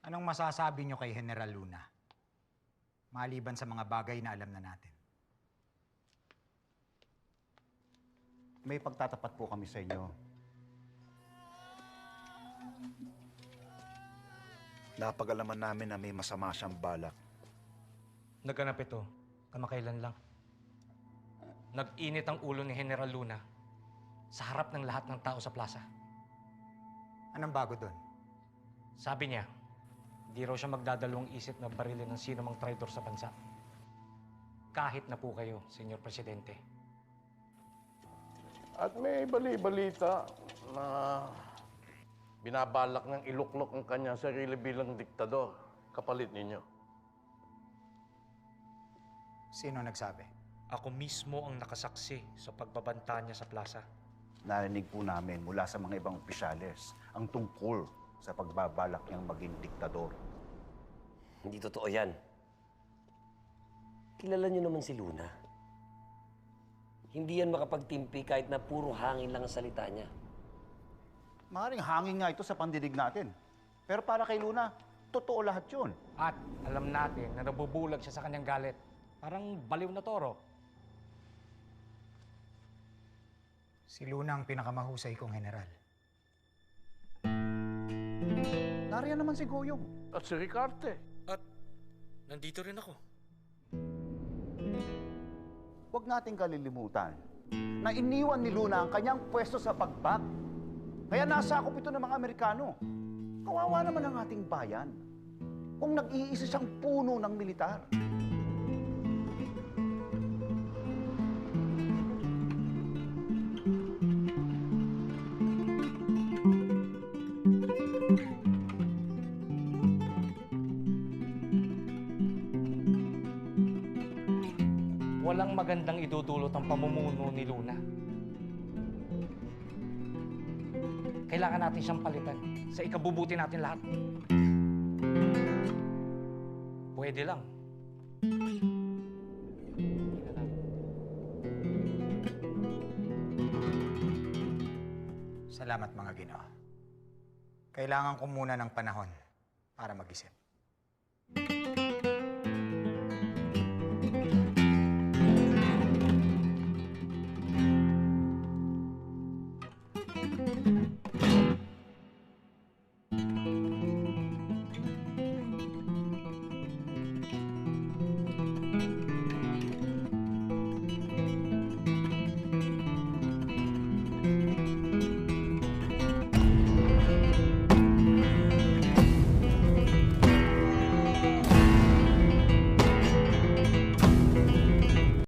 Anong masasabi nyo kay General Luna? Maliban sa mga bagay na alam na natin. May pagtatapat po kami sa inyo. Napag-alaman namin na may masama siyang balak. Naganap ito, kamakailan lang. Nag-init ang ulo ni General Luna sa harap ng lahat ng tao sa plaza. Anong bago doon? Sabi niya, di raw siya magdadalawang isip na barilin ng sino mang traitor sa bansa. Kahit na po kayo, Senyor Presidente. At may bali-balita na binabalak ng iluklok ang kanyang sarili bilang diktador, kapalit ninyo. Sino nagsabi? Ako mismo ang nakasaksi sa pagbabanta niya sa plaza. Narinig po namin mula sa mga ibang opisyales ang tungkol sa pagbabalak niyang maging diktador. Hindi totoo yan. Kilala niyo naman si Luna. Hindi yan makapagtimpi kahit na puro hangin lang ang salita niya. Maaaring hangin nga ito sa pandinig natin. Pero para kay Luna, totoo lahat yun. At alam natin na nabubulag siya sa kanyang galit. Parang baliw na toro. Si Luna ang pinakamahusay kong general. Nariyan naman si Goyong. At si Ricarte. At nandito rin ako. Huwag nating kalilimutan na iniwan ni Luna ang kanyang pwesto sa pagbak. Kaya nasakop ito ng mga Amerikano. Kawawa naman ang ating bayan kung nag-iisa siyang puno ng militar. Walang magandang idudulot ang pamumuno ni Luna. Kailangan natin siyang palitan sa ikabubuti natin lahat. Pwede lang. Salamat mga Ginoo. Kailangan ko muna ng panahon para mag-isip.